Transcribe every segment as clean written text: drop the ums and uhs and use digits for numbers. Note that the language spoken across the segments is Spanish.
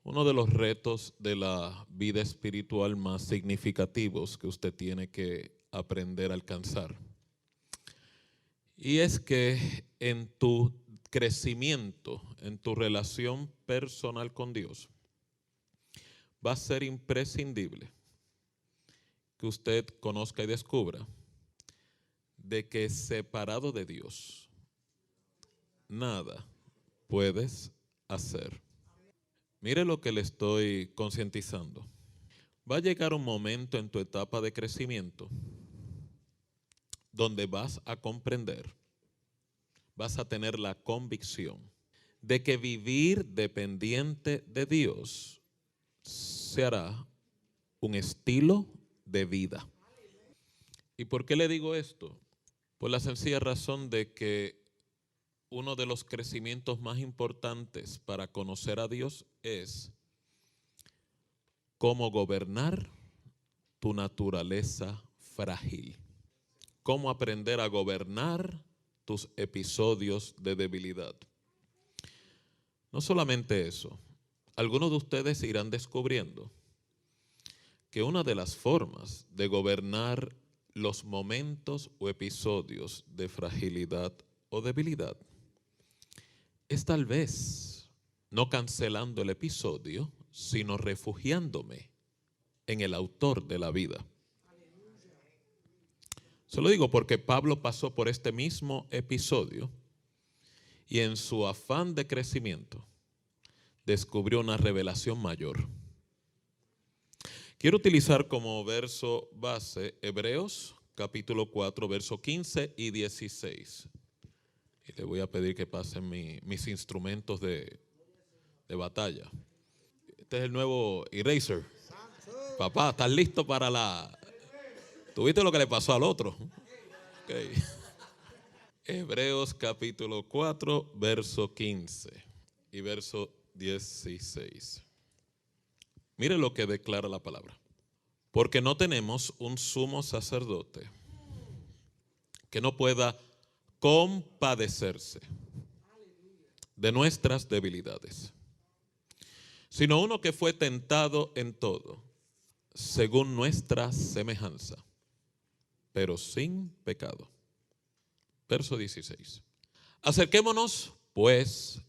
Uno de los retos de la vida espiritual más significativos que usted tiene que aprender a alcanzar. Y es que en tu crecimiento, en tu relación personal con Dios, va a ser imprescindible que usted conozca y descubra de que separado de Dios, nada puedes hacer. Mire lo que le estoy concientizando. Va a llegar un momento en tu etapa de crecimiento donde vas a comprender, vas a tener la convicción de que vivir dependiente de Dios se hará un estilo de vida. ¿Y por qué le digo esto? Por la sencilla razón de que uno de los crecimientos más importantes para conocer a Dios es cómo gobernar tu naturaleza frágil. Cómo aprender a gobernar tus episodios de debilidad. No solamente eso, algunos de ustedes irán descubriendo que una de las formas de gobernar los momentos o episodios de fragilidad o debilidad es tal vez no cancelando el episodio, sino refugiándome en el autor de la vida. Se lo digo porque Pablo pasó por este mismo episodio y en su afán de crecimiento descubrió una revelación mayor. Quiero utilizar como verso base Hebreos capítulo 4, verso 15 y 16. Y le voy a pedir que pasen mis instrumentos de batalla. Este es el nuevo eraser. Papá, ¿estás listo para la... ¿Tuviste lo que le pasó al otro? Okay. Hebreos capítulo 4, verso 15 y verso 16. Mire lo que declara la palabra. Porque no tenemos un sumo sacerdote que no pueda compadecerse de nuestras debilidades, sino uno que fue tentado en todo, según nuestra semejanza, pero sin pecado. Verso 16. Acerquémonos, pues,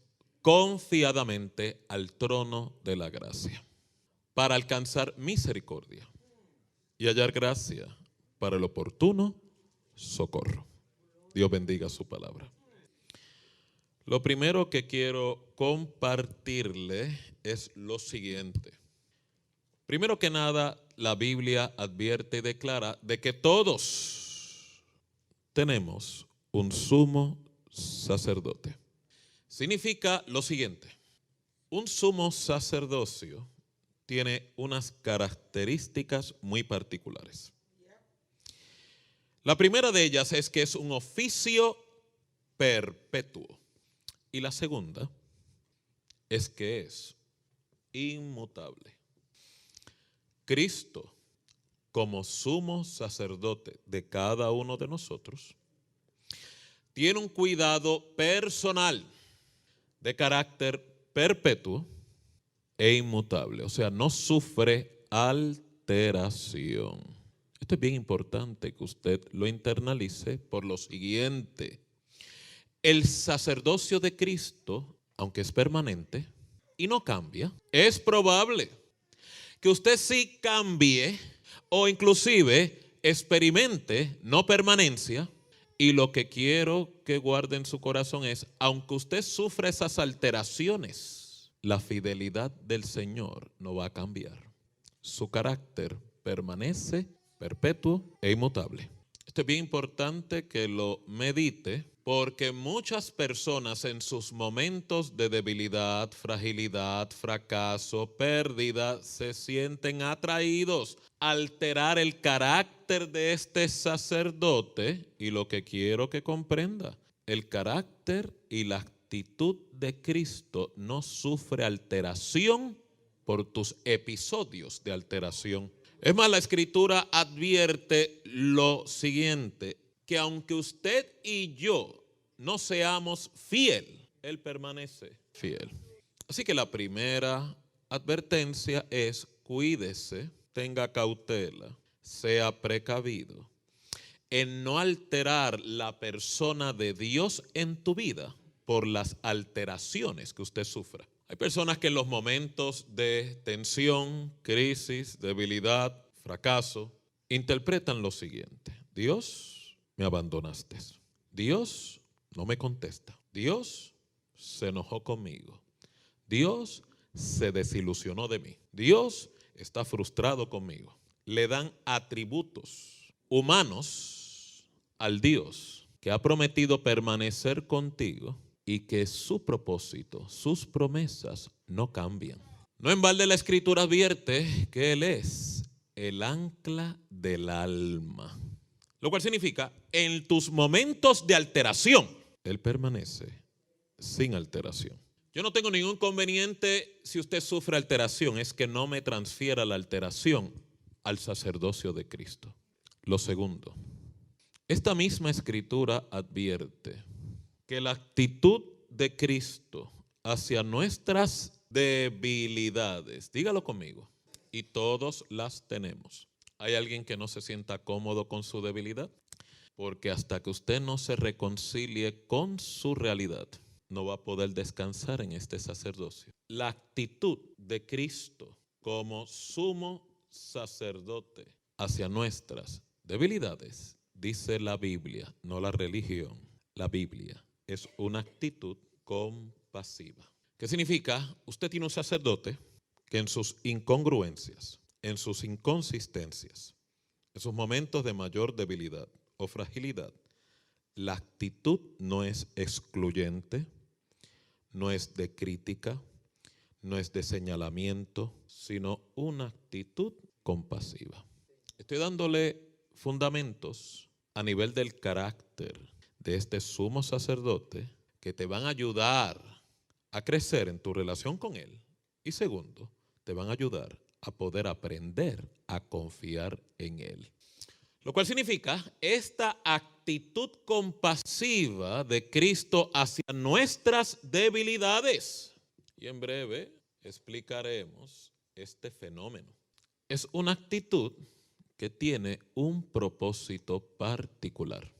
confiadamente al trono de la gracia, para alcanzar misericordia y hallar gracia para el oportuno socorro. Dios bendiga su palabra. Lo primero que quiero compartirle es lo siguiente. Primero que nada, la Biblia advierte y declara de que todos tenemos un sumo sacerdote. Significa lo siguiente: un sumo sacerdocio tiene unas características muy particulares. La primera de ellas es que es un oficio perpetuo. Y la segunda es que es inmutable. Cristo, como sumo sacerdote de cada uno de nosotros, tiene un cuidado personal de carácter perpetuo e inmutable. O sea, no sufre alteración. Esto es bien importante que usted lo internalice por lo siguiente. El sacerdocio de Cristo, aunque es permanente y no cambia, es probable que usted sí cambie o inclusive experimente no permanencia. Y lo que quiero que guarde en su corazón es, aunque usted sufra esas alteraciones, la fidelidad del Señor no va a cambiar. Su carácter permanece perpetuo e inmutable. Esto es bien importante que lo medite, porque muchas personas en sus momentos de debilidad, fragilidad, fracaso, pérdida, se sienten atraídos a alterar el carácter de este sacerdote. Y lo que quiero que comprenda, el carácter y la actitud de Cristo no sufre alteración por tus episodios de alteración. Es más, la Escritura advierte lo siguiente, que aunque usted y yo no seamos fiel, Él permanece fiel. Así que la primera advertencia es: cuídese, tenga cautela, sea precavido en no alterar la persona de Dios en tu vida por las alteraciones que usted sufra. Hay personas que en los momentos de tensión, crisis, debilidad, fracaso, interpretan lo siguiente: Dios, me abandonaste. Dios no me contesta. Dios se enojó conmigo. Dios se desilusionó de mí. Dios está frustrado conmigo. Le dan atributos humanos al Dios que ha prometido permanecer contigo y que su propósito, sus promesas no cambian. No en balde la Escritura advierte que Él es el ancla del alma. Lo cual significa, en tus momentos de alteración, Él permanece sin alteración. Yo no tengo ningún inconveniente si usted sufre alteración, es que no me transfiera la alteración al sacerdocio de Cristo. Lo segundo, esta misma Escritura advierte que la actitud de Cristo hacia nuestras debilidades, dígalo conmigo, y todos las tenemos. ¿Hay alguien que no se sienta cómodo con su debilidad? Porque hasta que usted no se reconcilie con su realidad, no va a poder descansar en este sacerdocio. La actitud de Cristo como sumo sacerdote hacia nuestras debilidades, dice la Biblia, no la religión, la Biblia, es una actitud compasiva. ¿Qué significa? Usted tiene un sacerdote que en sus incongruencias, en sus inconsistencias, en sus momentos de mayor debilidad o fragilidad, la actitud no es excluyente, no es de crítica, no es de señalamiento, sino una actitud compasiva. Estoy dándole fundamentos a nivel del carácter de este sumo sacerdote que te van a ayudar a crecer en tu relación con Él. Y segundo, te van a ayudar a poder aprender a confiar en Él. Lo cual significa esta actitud compasiva de Cristo hacia nuestras debilidades. Y en breve explicaremos este fenómeno. Es una actitud que tiene un propósito particular.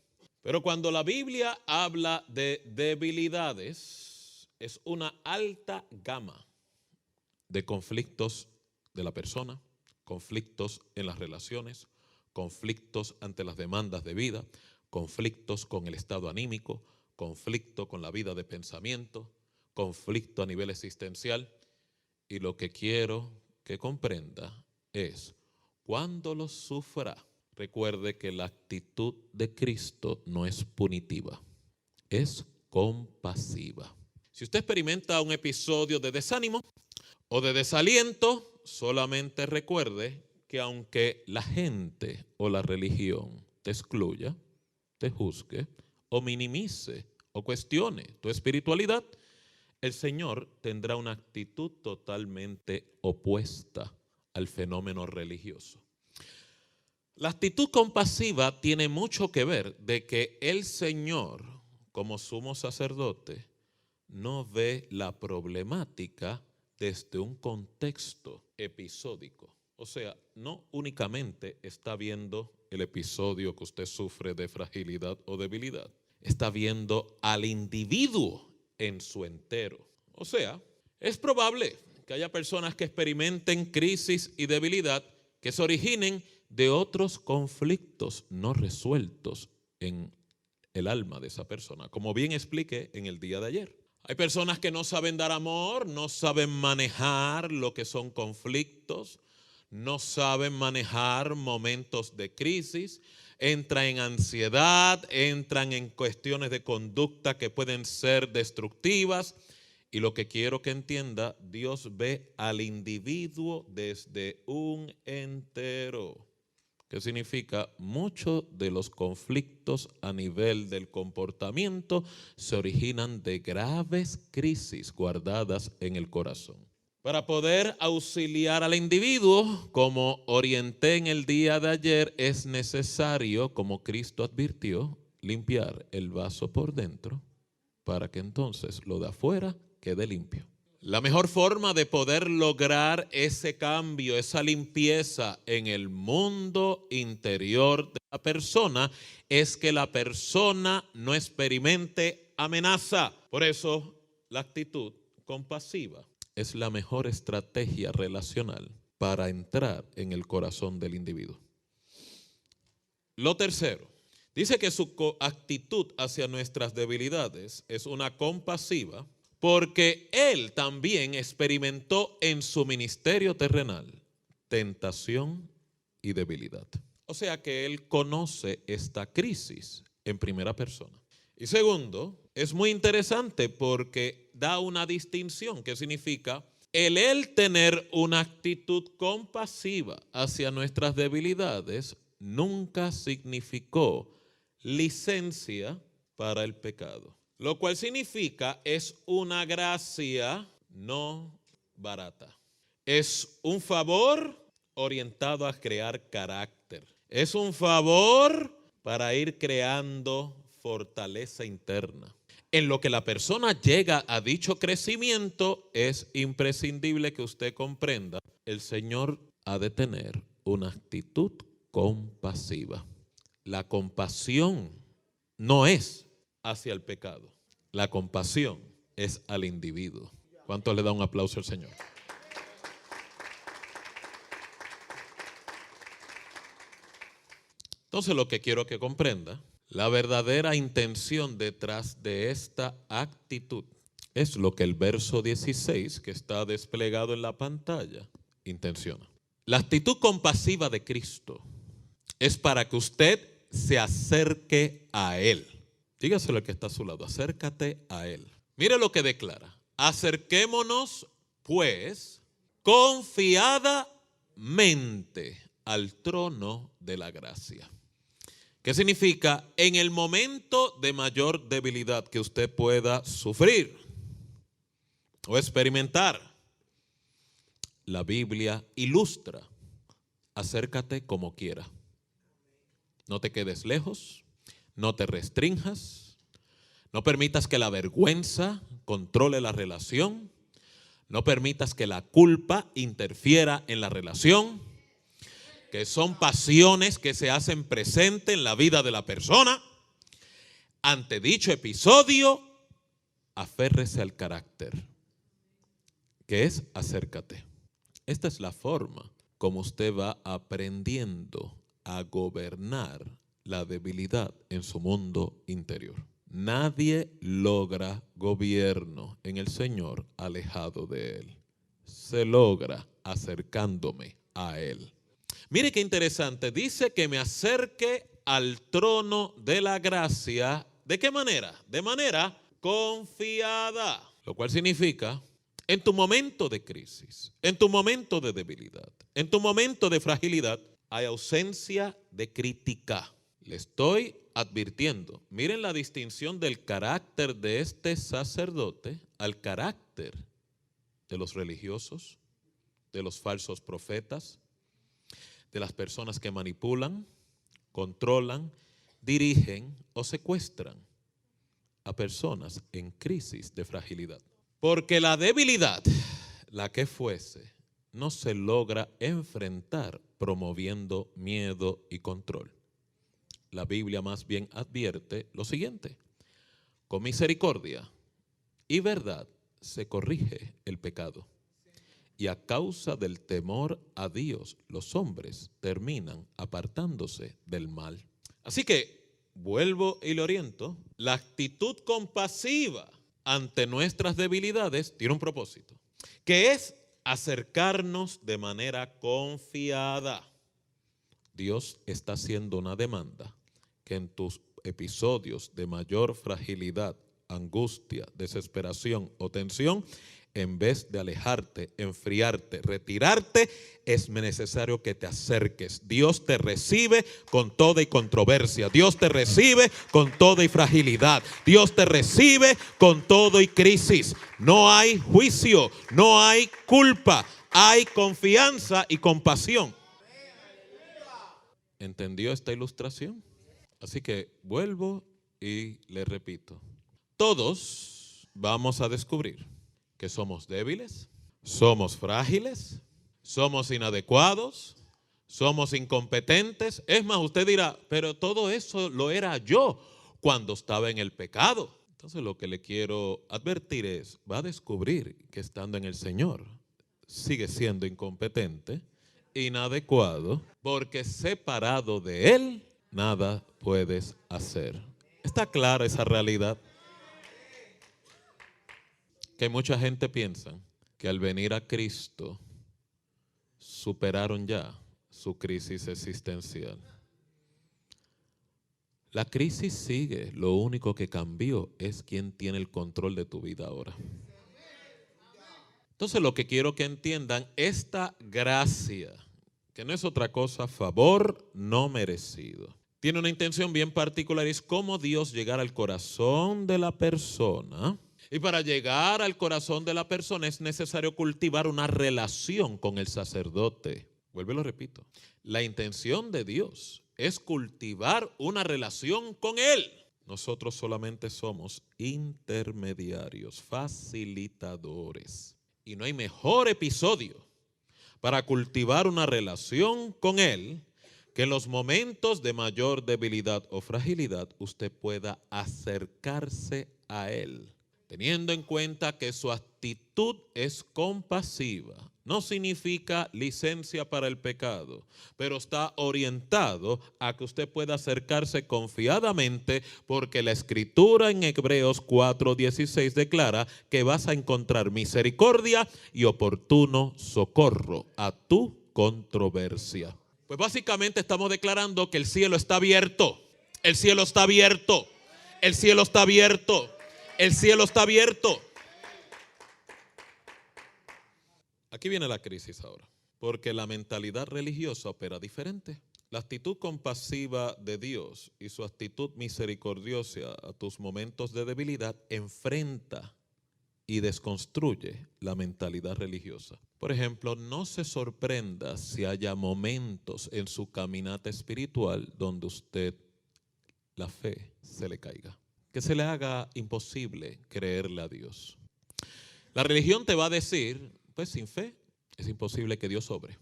Pero cuando la Biblia habla de debilidades, es una alta gama de conflictos de la persona, conflictos en las relaciones, conflictos ante las demandas de vida, conflictos con el estado anímico, conflicto con la vida de pensamiento, conflicto a nivel existencial. Y lo que quiero que comprenda es, cuando lo sufra, recuerde que la actitud de Cristo no es punitiva, es compasiva. Si usted experimenta un episodio de desánimo o de desaliento, solamente recuerde que aunque la gente o la religión te excluya, te juzgue o minimice o cuestione tu espiritualidad, el Señor tendrá una actitud totalmente opuesta al fenómeno religioso. La actitud compasiva tiene mucho que ver de que el Señor, como sumo sacerdote, no ve la problemática desde un contexto episódico. O sea, no únicamente está viendo el episodio que usted sufre de fragilidad o debilidad, está viendo al individuo en su entero. O sea, es probable que haya personas que experimenten crisis y debilidad que se originen de otros conflictos no resueltos en el alma de esa persona, como bien expliqué en el día de ayer. Hay personas que no saben dar amor, no saben manejar lo que son conflictos, no saben manejar momentos de crisis, entran en ansiedad, entran en cuestiones de conducta que pueden ser destructivas. Y lo que quiero que entienda, Dios ve al individuo desde un entero. ¿Qué significa? Muchos de los conflictos a nivel del comportamiento se originan de graves crisis guardadas en el corazón. Para poder auxiliar al individuo, como orienté en el día de ayer, es necesario, como Cristo advirtió, limpiar el vaso por dentro para que entonces lo de afuera quede limpio. La mejor forma de poder lograr ese cambio, esa limpieza en el mundo interior de la persona es que la persona no experimente amenaza. Por eso la actitud compasiva es la mejor estrategia relacional para entrar en el corazón del individuo. Lo tercero, dice que su actitud hacia nuestras debilidades es una compasiva, porque él también experimentó en su ministerio terrenal tentación y debilidad. O sea que él conoce esta crisis en primera persona. Y segundo, es muy interesante porque da una distinción que significa el tener una actitud compasiva hacia nuestras debilidades nunca significó licencia para el pecado. Lo cual significa es una gracia no barata. Es un favor orientado a crear carácter. Es un favor para ir creando fortaleza interna. En lo que la persona llega a dicho crecimiento, es imprescindible que usted comprenda, el Señor ha de tener una actitud compasiva. La compasión no es hacia el pecado. La compasión es al individuo. ¿Cuánto le da un aplauso al Señor? Entonces lo que quiero que comprenda, la verdadera intención detrás de esta actitud es lo que el verso 16 que está desplegado en la pantalla intenciona. La actitud compasiva de Cristo es para que usted se acerque a Él. Dígaselo al que está a su lado, acércate a Él. Mire lo que declara. Acerquémonos, pues, confiadamente al trono de la gracia. ¿Qué significa? En el momento de mayor debilidad que usted pueda sufrir o experimentar, la Biblia ilustra, acércate como quiera. No te quedes lejos, no te restrinjas, no permitas que la vergüenza controle la relación, no permitas que la culpa interfiera en la relación, que son pasiones que se hacen presentes en la vida de la persona. Ante dicho episodio, aférrese al carácter, que es acércate. Esta es la forma como usted va aprendiendo a gobernar la debilidad en su mundo interior. Nadie logra gobierno en el Señor alejado de Él. Se logra acercándome a Él. Mire qué interesante, dice que me acerque al trono de la gracia. ¿De qué manera? De manera confiada. Lo cual significa, en tu momento de crisis, en tu momento de debilidad, en tu momento de fragilidad, hay ausencia de crítica. Le estoy advirtiendo. Miren la distinción del carácter de este sacerdote al carácter de los religiosos, de los falsos profetas, de las personas que manipulan, controlan, dirigen o secuestran a personas en crisis de fragilidad. Porque la debilidad, la que fuese, no se logra enfrentar promoviendo miedo y control. La Biblia más bien advierte lo siguiente: con misericordia y verdad se corrige el pecado. Y a causa del temor a Dios, los hombres terminan apartándose del mal. Así que, vuelvo y le oriento, la actitud compasiva ante nuestras debilidades tiene un propósito, que es acercarnos de manera confiada. Dios está haciendo una demanda que en tus episodios de mayor fragilidad, angustia, desesperación o tensión, en vez de alejarte, enfriarte, retirarte, es necesario que te acerques. Dios te recibe con toda y controversia. Dios te recibe con toda y fragilidad. Dios te recibe con todo y crisis. No hay juicio, no hay culpa, hay confianza y compasión. ¿Entendió esta ilustración? Así que vuelvo y le repito. Todos vamos a descubrir que somos débiles, somos frágiles, somos inadecuados, somos incompetentes. Es más, usted dirá, pero todo eso lo era yo cuando estaba en el pecado. Entonces lo que le quiero advertir es, va a descubrir que estando en el Señor sigue siendo incompetente, inadecuado, porque separado de Él nada puedes hacer. ¿Está clara esa realidad? Que mucha gente piensa que al venir a Cristo superaron ya su crisis existencial. La crisis sigue, lo único que cambió es quién tiene el control de tu vida ahora. Entonces lo que quiero que entiendan, esta gracia, que no es otra cosa, favor no merecido, tiene una intención bien particular, es cómo Dios llegar al corazón de la persona. Y para llegar al corazón de la persona es necesario cultivar una relación con el sacerdote. Vuelvo y lo repito. La intención de Dios es cultivar una relación con Él. Nosotros solamente somos intermediarios, facilitadores. Y no hay mejor episodio para cultivar una relación con Él que en los momentos de mayor debilidad o fragilidad usted pueda acercarse a Él, teniendo en cuenta que su actitud es compasiva. No significa licencia para el pecado, pero está orientado a que usted pueda acercarse confiadamente, porque la Escritura en Hebreos 4:16 declara que vas a encontrar misericordia y oportuno socorro a tu controversia. Pues básicamente estamos declarando que el cielo está abierto. El cielo está abierto. El cielo está abierto. El cielo está abierto. Aquí viene la crisis ahora, porque la mentalidad religiosa opera diferente. La actitud compasiva de Dios y su actitud misericordiosa a tus momentos de debilidad enfrenta y desconstruye la mentalidad religiosa. Por ejemplo, no se sorprenda si haya momentos en su caminata espiritual donde usted, la fe, se le caiga, que se le haga imposible creerle a Dios. La religión te va a decir, pues sin fe es imposible que Dios obre.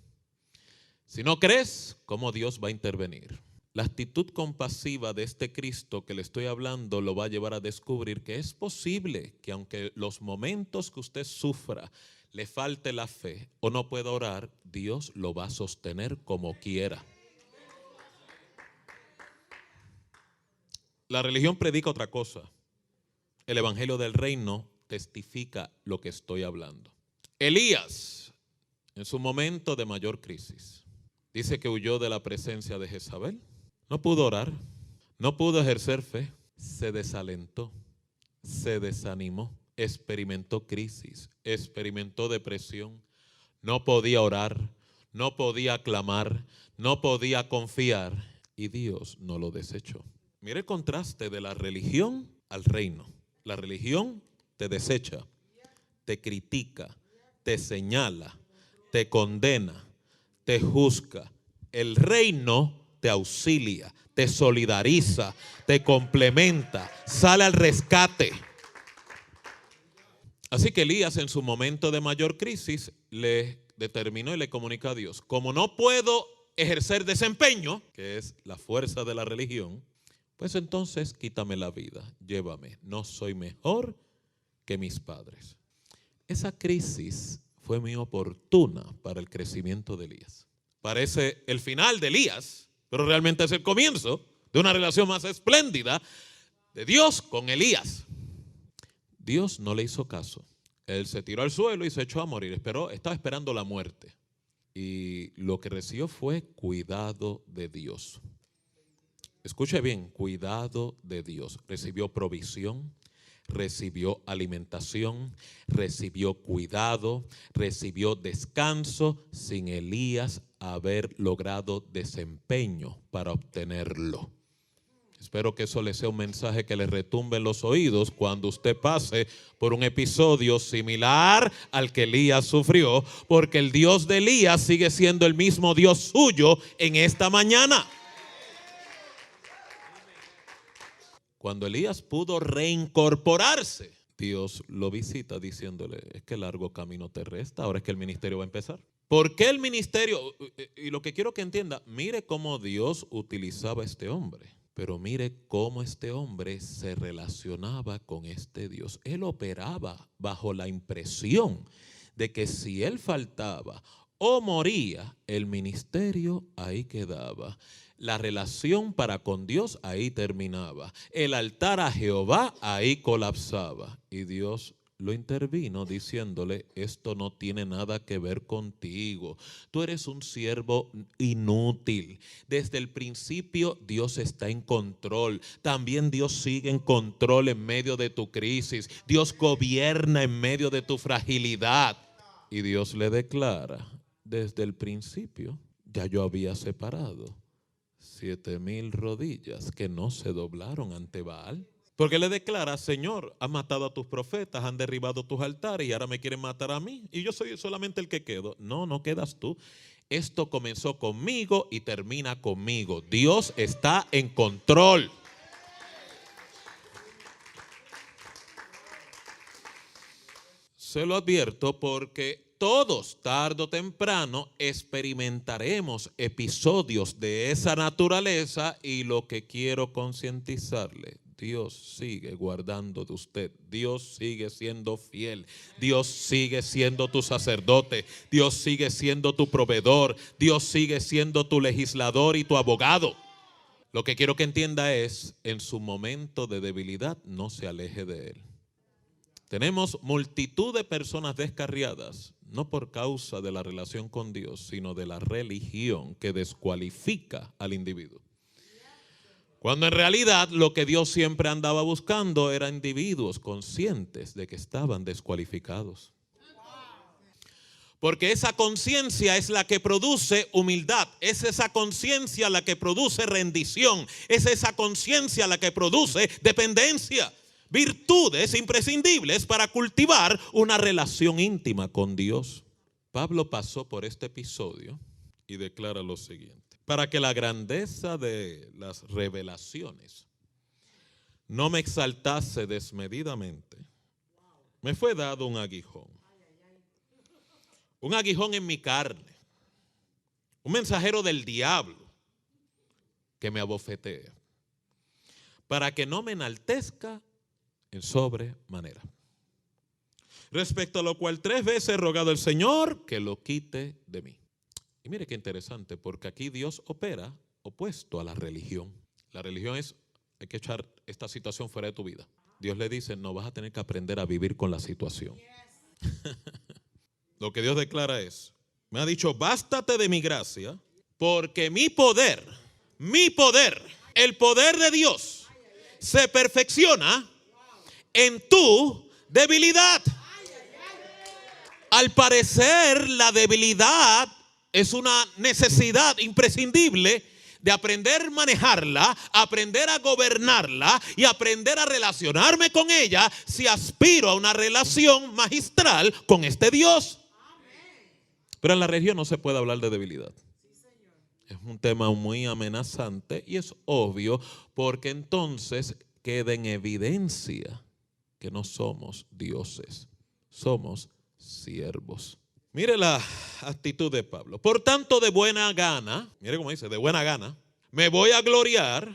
Si no crees, ¿cómo Dios va a intervenir? La actitud compasiva de este Cristo que le estoy hablando lo va a llevar a descubrir que es posible que aunque los momentos que usted sufra le falte la fe o no pueda orar, Dios lo va a sostener como quiera. La religión predica otra cosa. El evangelio del reino testifica lo que estoy hablando. Elías, en su momento de mayor crisis, dice que huyó de la presencia de Jezabel. No pudo orar, no pudo ejercer fe, se desalentó, se desanimó, experimentó crisis, experimentó depresión, no podía orar, no podía clamar, no podía confiar y Dios no lo desechó. Mire el contraste de la religión al reino. La religión te desecha, te critica, te señala, te condena, te juzga. El reino te auxilia, te solidariza, te complementa, sale al rescate. Así que Elías en su momento de mayor crisis le determinó y le comunicó a Dios: como no puedo ejercer desempeño, que es la fuerza de la religión, pues entonces quítame la vida, llévame, no soy mejor que mis padres. Esa crisis fue muy oportuna para el crecimiento de Elías. Parece el final de Elías, pero realmente es el comienzo de una relación más espléndida de Dios con Elías. Dios no le hizo caso. Él se tiró al suelo y se echó a morir. Estaba esperando la muerte. Y lo que recibió fue cuidado de Dios. Escuche bien, cuidado de Dios. Recibió provisión, recibió alimentación, recibió cuidado, recibió descanso, sin Elías haber logrado desempeño para obtenerlo. Espero que eso le sea un mensaje que le retumbe en los oídos cuando usted pase por un episodio similar al que Elías sufrió, porque el Dios de Elías sigue siendo el mismo Dios suyo en esta mañana. Cuando Elías pudo reincorporarse Dios lo visita diciéndole, es que largo camino te resta, ahora es que el ministerio va a empezar. ¿Por qué el ministerio? Y lo que quiero que entienda, mire cómo Dios utilizaba a este hombre, pero mire cómo este hombre se relacionaba con este Dios. Él operaba bajo la impresión de que si él faltaba o moría, el ministerio ahí quedaba. La relación para con Dios ahí terminaba. El altar a Jehová ahí colapsaba. Y Dios lo intervino diciéndole, esto no tiene nada que ver contigo. Tú eres un siervo inútil. Desde el principio Dios está en control. También Dios sigue en control en medio de tu crisis. Dios gobierna en medio de tu fragilidad. Y Dios le declara, desde el principio ya yo había separado 7,000 rodillas que no se doblaron ante Baal. Porque le declara, Señor, has matado a tus profetas, han derribado tus altares y ahora me quieren matar a mí. Y yo soy solamente el que quedo. No, no quedas tú. Esto comenzó conmigo y termina conmigo. Dios está en control. Se lo advierto porque todos, tarde o temprano, experimentaremos episodios de esa naturaleza y lo que quiero concientizarle, Dios sigue guardando de usted, Dios sigue siendo fiel, Dios sigue siendo tu sacerdote, Dios sigue siendo tu proveedor, Dios sigue siendo tu legislador y tu abogado. Lo que quiero que entienda es, en su momento de debilidad, no se aleje de él. Tenemos multitud de personas descarriadas, no por causa de la relación con Dios, sino de la religión que descualifica al individuo. Cuando en realidad lo que Dios siempre andaba buscando eran individuos conscientes de que estaban descualificados. Porque esa conciencia es la que produce humildad, es esa conciencia la que produce rendición, es esa conciencia la que produce dependencia. Virtudes imprescindibles para cultivar una relación íntima con Dios. Pablo pasó por este episodio y declara lo siguiente: para que la grandeza de las revelaciones no me exaltase desmedidamente, me fue dado un aguijón en mi carne, un mensajero del diablo que me abofetea, para que no me enaltezca en sobremanera. Respecto a lo cual 3 veces he rogado al Señor que lo quite de mí. Y mire qué interesante, porque aquí Dios opera opuesto a la religión. La religión es, hay que echar esta situación fuera de tu vida. Dios le dice, no, vas a tener que aprender a vivir con la situación. Lo que Dios declara es, me ha dicho, bástate de mi gracia, porque mi poder, el poder de Dios se perfecciona en tu debilidad. Al parecer, la debilidad es una necesidad imprescindible de aprender a manejarla, aprender a gobernarla y aprender a relacionarme con ella si aspiro a una relación magistral con este Dios. Pero en la religión no se puede hablar de debilidad. Es un tema muy amenazante y es obvio porque entonces queda en evidencia que no somos dioses, somos siervos. Mire la actitud de Pablo. Por tanto, de buena gana, mire cómo dice, de buena gana, me voy a gloriar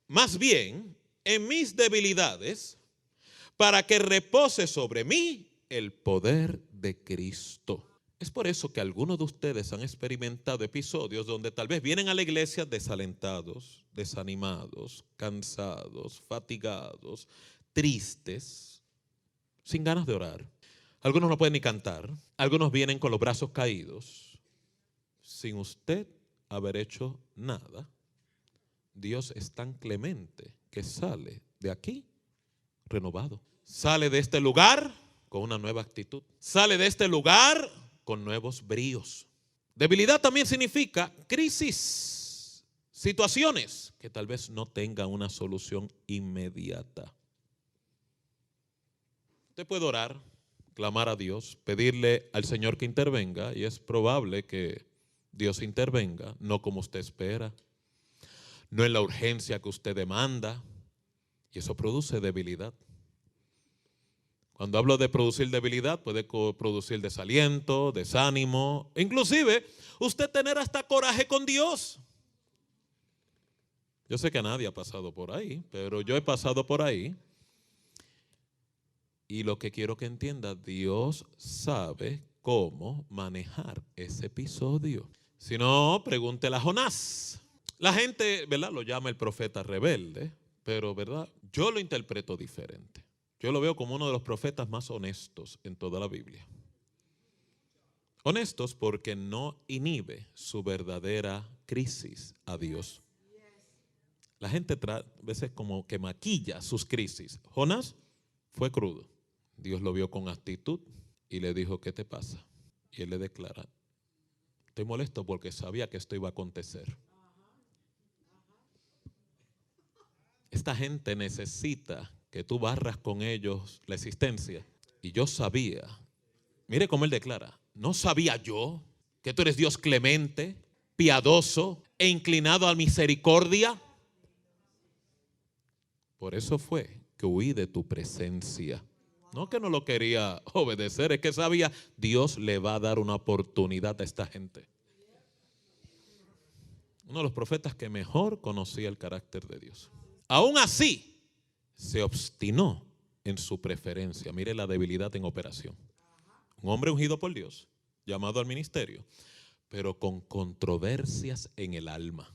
más bien en mis debilidades para que repose sobre mí el poder de Cristo. Es por eso que algunos de ustedes han experimentado episodios donde tal vez vienen a la iglesia desalentados, desanimados, cansados, fatigados, tristes, sin ganas de orar. Algunos no pueden ni cantar, algunos vienen con los brazos caídos, sin usted haber hecho nada. Dios es tan clemente que sale de aquí renovado. Sale de este lugar con una nueva actitud. Sale de este lugar con nuevos bríos. Debilidad también significa crisis, situaciones que tal vez no tengan una solución inmediata. Usted puede orar, clamar a Dios, pedirle al Señor que intervenga, y es probable que Dios intervenga, no como usted espera, no en la urgencia que usted demanda, y eso produce debilidad. Cuando hablo de producir debilidad, puede producir desaliento, desánimo, inclusive usted tener hasta coraje con Dios. Yo sé que nadie ha pasado por ahí, pero yo he pasado por ahí. Y lo que quiero que entienda, Dios sabe cómo manejar ese episodio. Si no, pregúntele a Jonás. La gente, ¿verdad?, lo llama el profeta rebelde, pero, ¿verdad?, yo lo interpreto diferente. Yo lo veo como uno de los profetas más honestos en toda la Biblia. Honestos porque no inhibe su verdadera crisis a Dios. La gente a veces como que maquilla sus crisis. Jonás fue crudo. Dios lo vio con actitud y le dijo, ¿qué te pasa? Y él le declara, estoy molesto porque sabía que esto iba a acontecer. Esta gente necesita que tú barras con ellos la existencia. Y yo sabía, mire cómo él declara, ¿no sabía yo que tú eres Dios clemente, piadoso e inclinado a misericordia? Por eso fue que huí de tu presencia. No que no lo quería obedecer, es que sabía, Dios le va a dar una oportunidad a esta gente. Uno de los profetas que mejor conocía el carácter de Dios. Aún así, se obstinó en su preferencia. Mire la debilidad en operación. Un hombre ungido por Dios, llamado al ministerio, pero con controversias en el alma.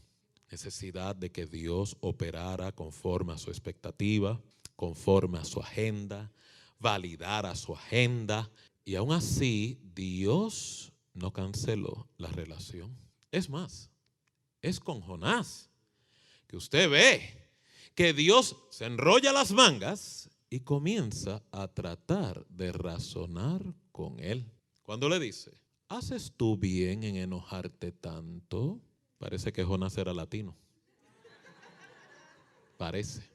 Necesidad de que Dios operara conforme a su expectativa, conforme a su agenda, validara su agenda. Y aún así, Dios no canceló la relación. Es más, es con Jonás que usted ve que Dios se enrolla las mangas y comienza a tratar de razonar con él. Cuando le dice, ¿haces tú bien en enojarte tanto? Parece que Jonás era latino. Parece.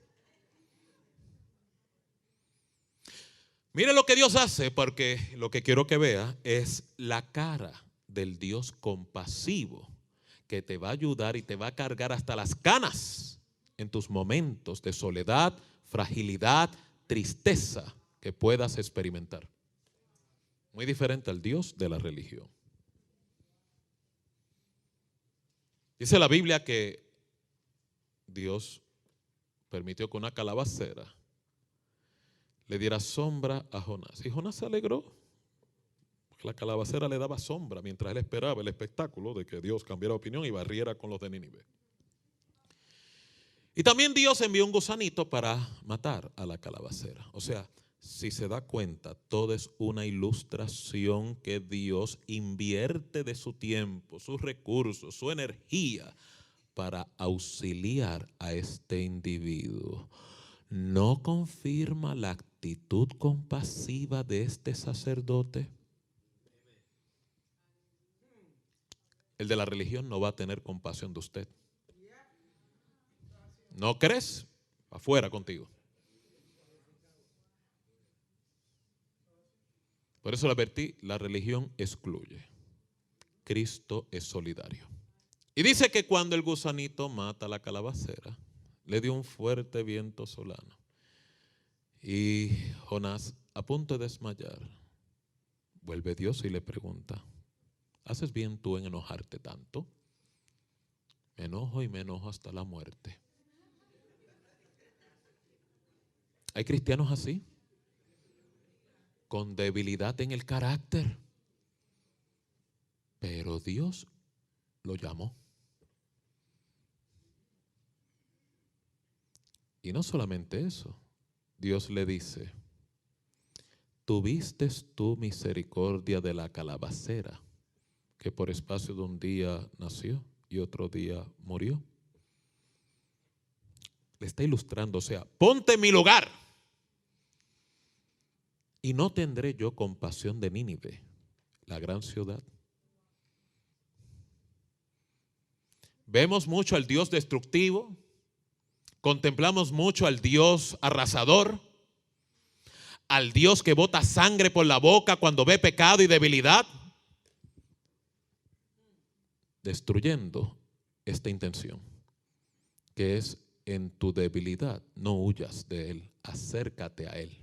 Mire lo que Dios hace, porque lo que quiero que vea es la cara del Dios compasivo que te va a ayudar y te va a cargar hasta las canas en tus momentos de soledad, fragilidad, tristeza que puedas experimentar. Muy diferente al Dios de la religión. Dice la Biblia que Dios permitió que una calabacera le diera sombra a Jonás. Y Jonás se alegró, porque la calabacera le daba sombra mientras él esperaba el espectáculo de que Dios cambiara de opinión y barriera con los de Nínive. Y también Dios envió un gusanito para matar a la calabacera. O sea, si se da cuenta, todo es una ilustración que Dios invierte de su tiempo, sus recursos, su energía para auxiliar a este individuo. ¿No confirma la actitud compasiva de este sacerdote? El de la religión no va a tener compasión de usted. ¿No crees? Afuera contigo. Por eso le advertí, la religión excluye. Cristo es solidario. Y dice que cuando el gusanito mata a la calabacera, le dio un fuerte viento solano. Y Jonás, a punto de desmayar, vuelve Dios y le pregunta, ¿haces bien tú en enojarte tanto? Me enojo y me enojo hasta la muerte. ¿Hay cristianos así? Con debilidad en el carácter. Pero Dios lo llamó. Y no solamente eso, Dios le dice, ¿tuviste tú misericordia de la calabacera que por espacio de un día nació y otro día murió? Le está ilustrando, o sea, ponte en mi lugar. Y no tendré yo compasión de Nínive, la gran ciudad. Vemos mucho al Dios destructivo, contemplamos mucho al Dios arrasador, al Dios que bota sangre por la boca cuando ve pecado y debilidad, destruyendo esta intención, que es en tu debilidad, no huyas de Él, acércate a Él.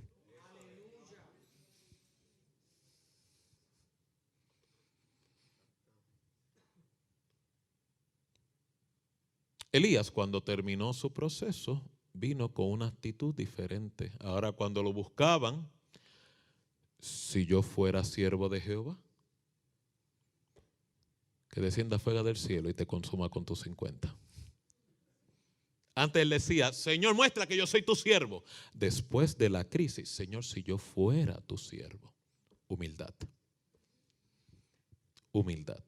Elías, cuando terminó su proceso, vino con una actitud diferente. Ahora, cuando lo buscaban, si yo fuera siervo de Jehová, que descienda fuego del cielo y te consuma con tus 50. Antes él decía, Señor, muestra que yo soy tu siervo. Después de la crisis, Señor, si yo fuera tu siervo. Humildad. Humildad.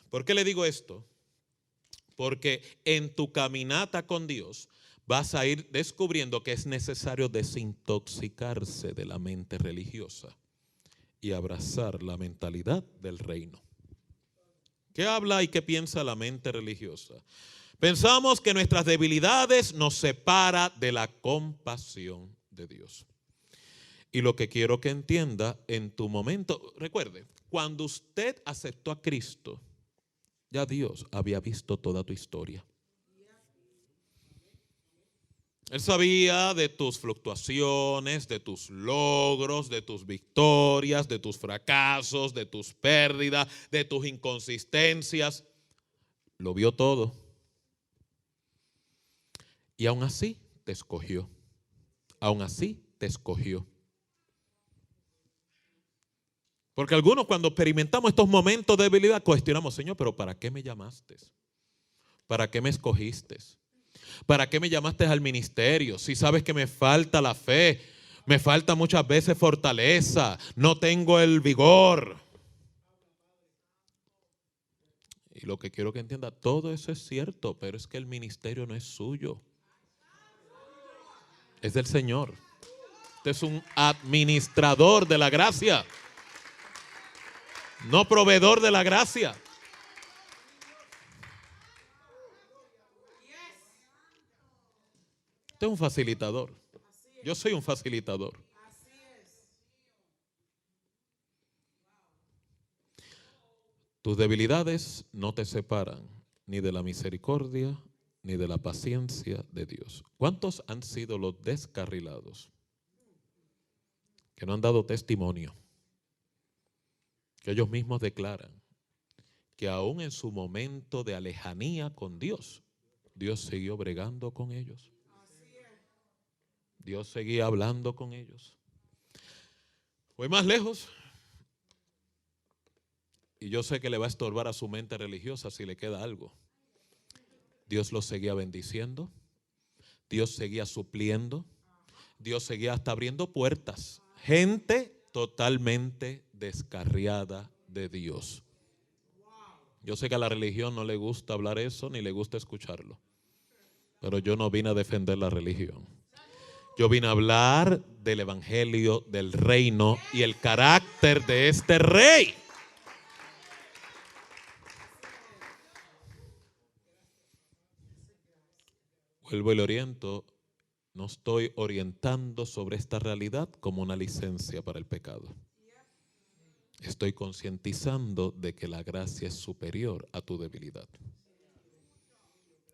¿Por qué le digo esto? Porque en tu caminata con Dios vas a ir descubriendo que es necesario desintoxicarse de la mente religiosa y abrazar la mentalidad del reino. ¿Qué habla y qué piensa la mente religiosa? Pensamos que nuestras debilidades nos separa de la compasión de Dios. Y lo que quiero que entienda en tu momento, recuerde, cuando usted aceptó a Cristo, ya Dios había visto toda tu historia. Él sabía de tus fluctuaciones, de tus logros, de tus victorias, de tus fracasos, de tus pérdidas, de tus inconsistencias. Lo vio todo. Y aún así te escogió. Aún así te escogió. Porque algunos cuando experimentamos estos momentos de debilidad cuestionamos, Señor, pero ¿para qué me llamaste? ¿Para qué me escogiste? ¿Para qué me llamaste al ministerio? Si sabes que me falta la fe, me falta muchas veces fortaleza, no tengo el vigor. Y lo que quiero que entienda, todo eso es cierto, pero es que el ministerio no es suyo. Es del Señor. Usted es un administrador de la gracia, no proveedor de la gracia. Usted es un facilitador. Yo soy un facilitador. Tus debilidades no te separan ni de la misericordia ni de la paciencia de Dios. ¿Cuántos han sido los descarrilados que no han dado testimonio? Que ellos mismos declaran que aún en su momento de alejanía con Dios, Dios siguió bregando con ellos. Dios seguía hablando con ellos. Fue más lejos. Y yo sé que le va a estorbar a su mente religiosa si le queda algo. Dios los seguía bendiciendo. Dios seguía supliendo. Dios seguía hasta abriendo puertas. Gente totalmente descarriada de Dios. Yo sé que a la religión no le gusta hablar eso ni le gusta escucharlo. Pero yo no vine a defender la religión. Yo vine a hablar del evangelio, del reino y el carácter de este rey. Vuelvo y le oriento. No estoy orientando sobre esta realidad como una licencia para el pecado. Estoy concientizando de que la gracia es superior a tu debilidad.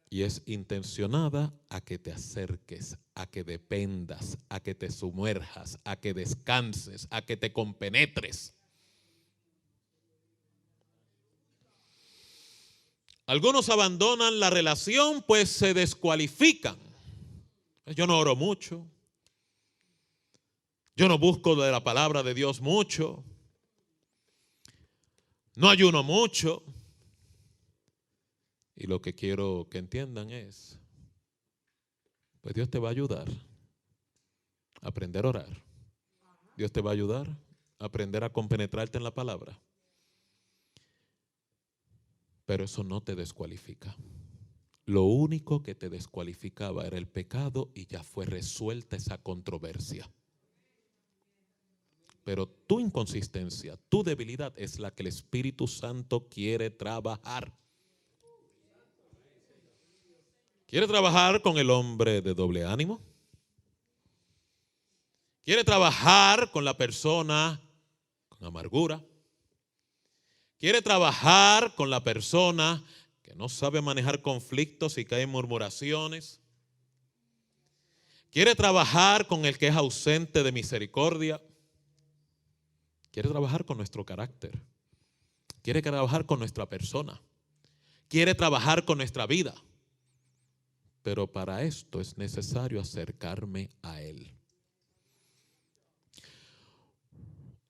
Y es intencionada a que te acerques, a que dependas, a que te sumerjas, a que descanses, a que te compenetres. Algunos abandonan la relación pues se descualifican. Yo no oro mucho. Yo no busco de la palabra de Dios mucho. No ayuno mucho. Y lo que quiero que entiendan es, pues Dios te va a ayudar a aprender a orar. Dios te va a ayudar a aprender a compenetrarte en la palabra. Pero eso no te descualifica. Lo único que te descualificaba era el pecado y ya fue resuelta esa controversia. Pero tu inconsistencia, tu debilidad es la que el Espíritu Santo quiere trabajar. ¿Quiere trabajar con el hombre de doble ánimo? ¿Quiere trabajar con la persona con amargura? ¿Quiere trabajar con la persona que no sabe manejar conflictos y cae en murmuraciones? ¿Quiere trabajar con el que es ausente de misericordia? ¿Quiere trabajar con nuestro carácter? ¿Quiere trabajar con nuestra persona? quiere trabajar con nuestra vida. Pero para esto es necesario acercarme a Él.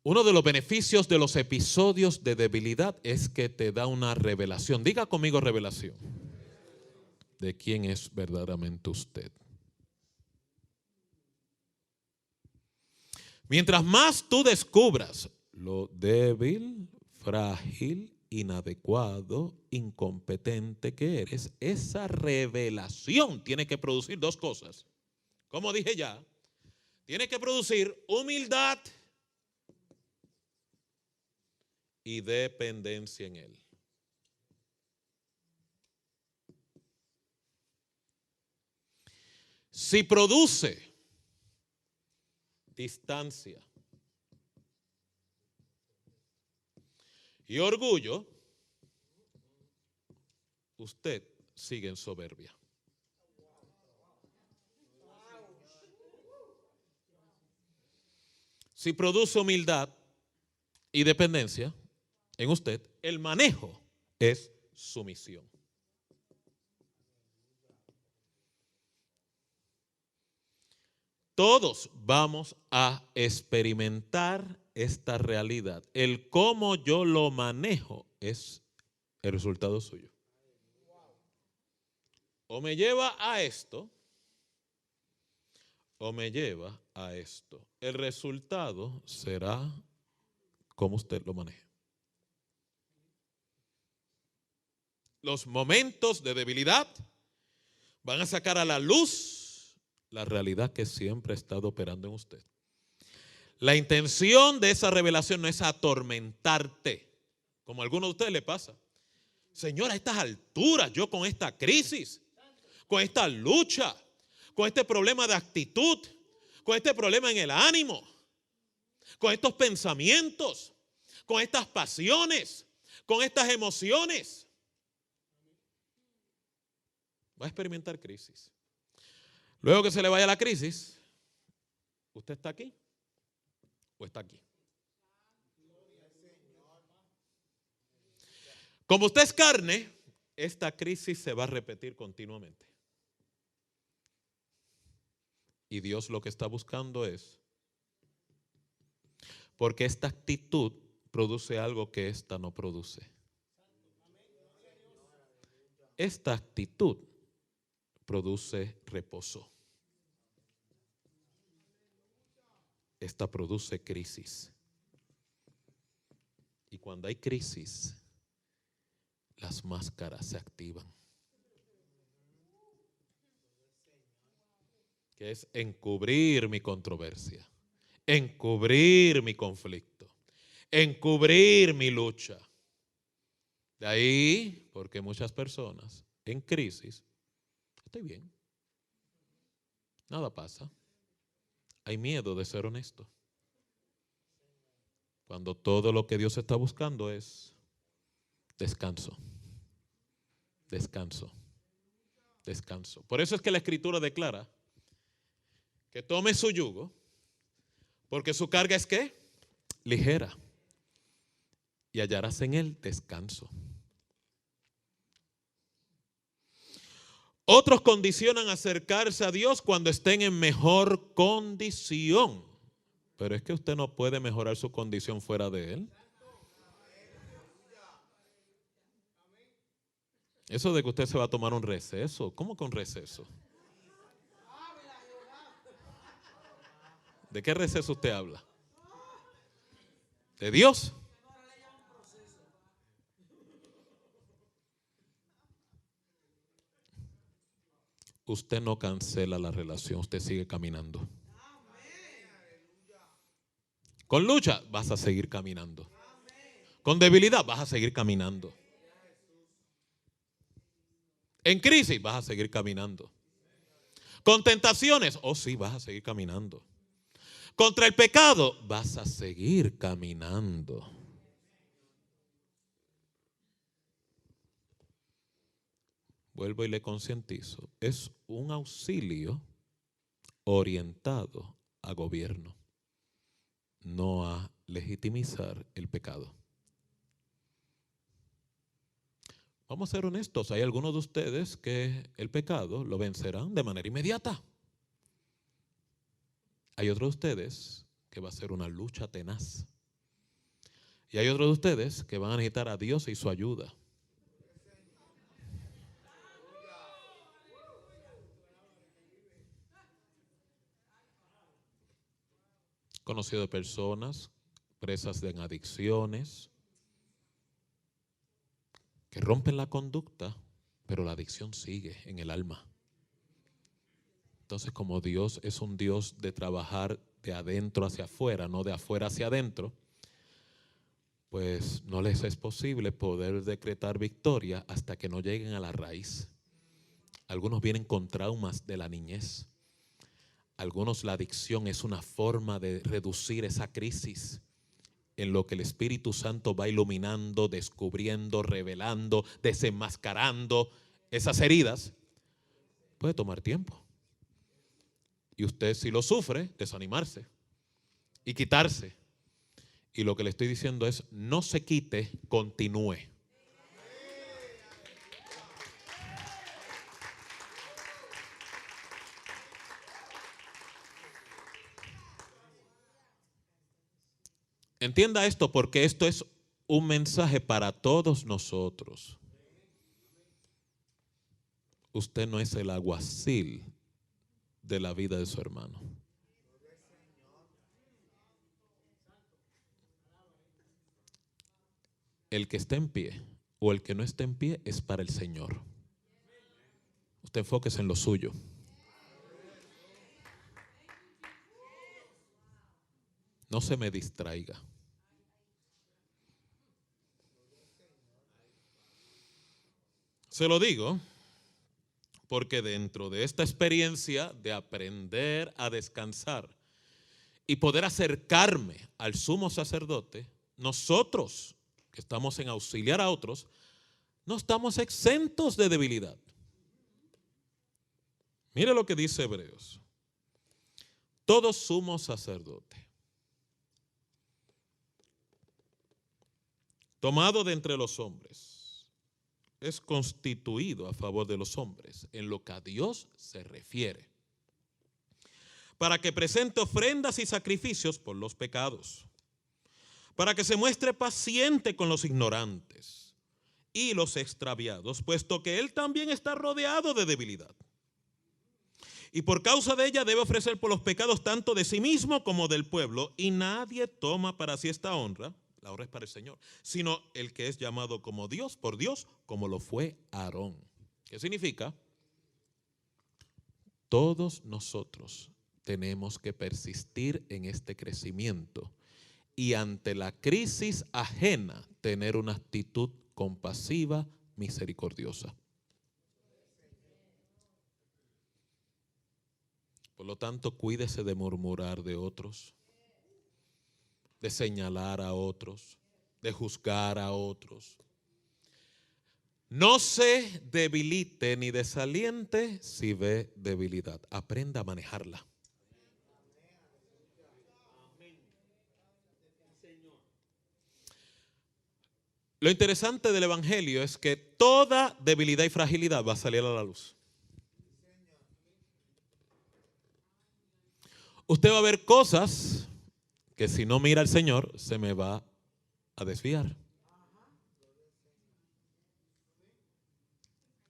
Uno de los beneficios de los episodios de debilidad es que te da una revelación. Diga conmigo revelación. De quién es verdaderamente usted. Mientras más tú descubras lo débil, frágil, inadecuado, incompetente que eres, esa revelación tiene que producir dos cosas. Como dije ya, tiene que producir humildad y dependencia en Él. Si produce distancia y orgullo, usted sigue en soberbia. Si produce humildad y dependencia en usted, el manejo es sumisión. Todos vamos a experimentar esta realidad. El cómo yo lo manejo es el resultado suyo. O me lleva a esto, o me lleva a esto. El resultado será cómo usted lo maneje. Los momentos de debilidad van a sacar a la luz la realidad que siempre ha estado operando en usted. La intención de esa revelación no es atormentarte, como a algunos de ustedes les pasa. Señor, a estas alturas, yo con esta crisis, con esta lucha, con este problema de actitud, con este problema en el ánimo, con estos pensamientos, con estas pasiones, con estas emociones, va a experimentar crisis. Luego que se le vaya la crisis, ¿usted está aquí o está aquí? Como usted es carne, esta crisis se va a repetir continuamente. Y Dios lo que está buscando es, porque esta actitud produce algo que esta no produce. Esta actitud produce reposo. Esta produce crisis. Y cuando hay crisis, las máscaras se activan. Que es encubrir mi controversia, encubrir mi conflicto, encubrir mi lucha. De ahí, porque muchas personas en crisis, estoy bien, nada pasa. Hay miedo de ser honesto. Cuando todo lo que Dios está buscando es descanso, descanso, descanso. Por eso es que la Escritura declara que tome su yugo, porque su carga es ¿qué? Ligera. Y hallarás en él descanso. Otros condicionan acercarse a Dios cuando estén en mejor condición. Pero es que usted no puede mejorar su condición fuera de Él. Eso de que usted se va a tomar un receso. ¿Cómo que un receso? ¿De qué receso usted habla? ¿De Dios? Usted no cancela la relación, usted sigue caminando. Con lucha vas a seguir caminando. Con debilidad vas a seguir caminando. En crisis vas a seguir caminando. Con tentaciones, oh sí, vas a seguir caminando. Contra el pecado vas a seguir caminando. Vuelvo y le concientizo. Es un auxilio orientado a gobierno, no a legitimizar el pecado. vamos a ser honestos, hay algunos de ustedes que el pecado lo vencerán de manera inmediata. Hay otros de ustedes que va a ser una lucha tenaz. Y hay otros de ustedes que van a necesitar a Dios y su ayuda. Conocido de personas presas de adicciones que rompen la conducta, pero la adicción sigue en el alma. Entonces, como Dios es un Dios de trabajar de adentro hacia afuera, no de afuera hacia adentro, pues no les es posible poder decretar victoria hasta que no lleguen a la raíz. Algunos vienen con traumas de la niñez. Algunos la adicción es una forma de reducir esa crisis en lo que el Espíritu Santo va iluminando, descubriendo, revelando, desenmascarando esas heridas. Puede tomar tiempo. Y usted, si lo sufre, desanimarse y quitarse. Y lo que le estoy diciendo es, no se quite, continúe. Entienda esto, porque esto es un mensaje para todos nosotros. Usted no es el alguacil de la vida de su hermano. El que esté en pie o el que no esté en pie es para el Señor. Usted enfóquese en lo suyo. No se me distraiga. Se lo digo porque dentro de esta experiencia de aprender a descansar y poder acercarme al sumo sacerdote, nosotros que estamos en auxiliar a otros, no estamos exentos de debilidad. Mire lo que dice Hebreos. Todo sumo sacerdote, tomado de entre los hombres, es constituido a favor de los hombres en lo que a Dios se refiere, para que presente ofrendas y sacrificios por los pecados, para que se muestre paciente con los ignorantes y los extraviados, puesto que él también está rodeado de debilidad. Y por causa de ella debe ofrecer por los pecados tanto de sí mismo como del pueblo, y nadie toma para sí esta honra, la honra es para el Señor, sino el que es llamado como Dios, por Dios, como lo fue Aarón. ¿Qué significa? Todos nosotros tenemos que persistir en este crecimiento y ante la crisis ajena tener una actitud compasiva, misericordiosa. Por lo tanto, cuídese de murmurar de otros, de señalar a otros, de juzgar a otros. No se debilite ni desaliente si ve debilidad. Aprenda a manejarla. Lo interesante del Evangelio es que toda debilidad y fragilidad va a salir a la luz. Usted va a ver cosas que si no mira al Señor se me va a desviar.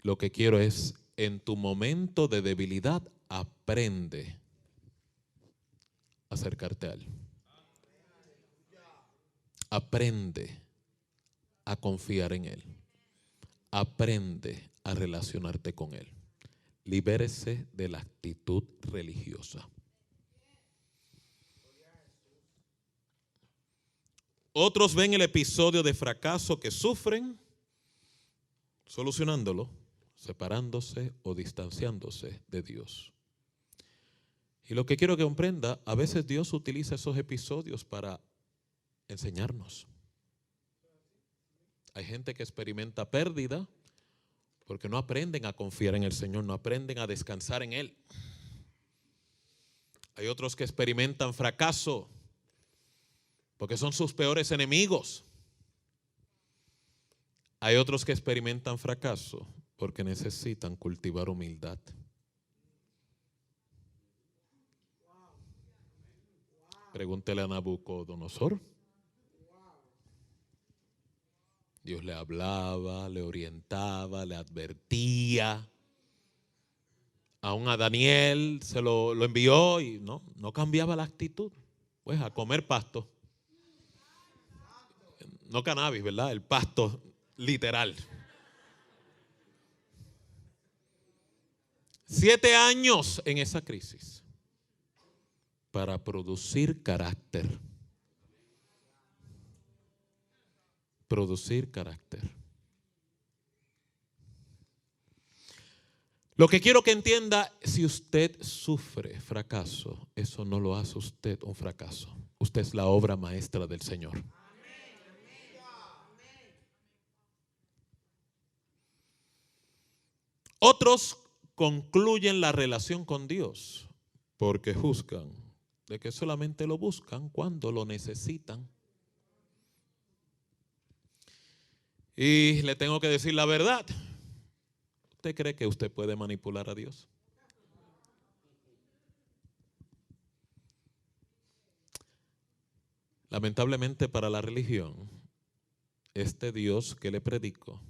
Lo que quiero es, en tu momento de debilidad, aprende a acercarte a Él. Aprende a confiar en Él. Aprende a relacionarte con Él. Libérese de la actitud religiosa. Otros ven el episodio de fracaso que sufren, solucionándolo, separándose o distanciándose de Dios. Y lo que quiero que comprenda, a veces Dios utiliza esos episodios para enseñarnos. Hay gente que experimenta pérdida porque no aprenden a confiar en el Señor, no aprenden a descansar en Él. Hay otros que experimentan fracaso porque son sus peores enemigos. Hay otros que experimentan fracaso porque necesitan cultivar humildad. Pregúntele a Nabucodonosor. Dios le hablaba, le orientaba, le advertía. Aún a Daniel se lo envió y no cambiaba la actitud. Pues a comer pasto. No cannabis, ¿verdad? El pasto literal. 7 años en esa crisis para producir carácter. Producir carácter. Lo que quiero que entienda, si usted sufre fracaso, eso no lo hace usted un fracaso. Usted es la obra maestra del Señor. Otros concluyen la relación con Dios porque juzgan de que solamente lo buscan cuando lo necesitan. Y le tengo que decir la verdad. ¿Usted cree que usted puede manipular a Dios? Lamentablemente para la religión, este Dios que le predico,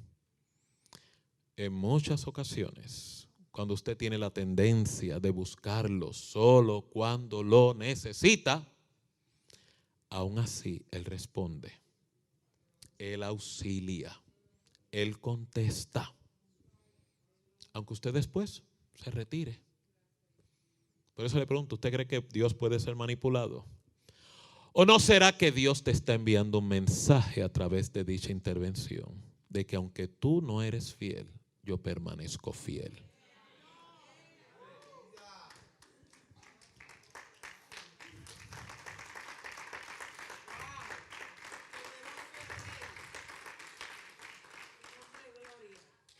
en muchas ocasiones, cuando usted tiene la tendencia de buscarlo solo cuando lo necesita, aún así Él responde, Él auxilia, Él contesta, aunque usted después se retire. Por eso le pregunto, ¿usted cree que Dios puede ser manipulado? ¿O no será que Dios te está enviando un mensaje a través de dicha intervención? De que aunque tú no eres fiel, yo permanezco fiel.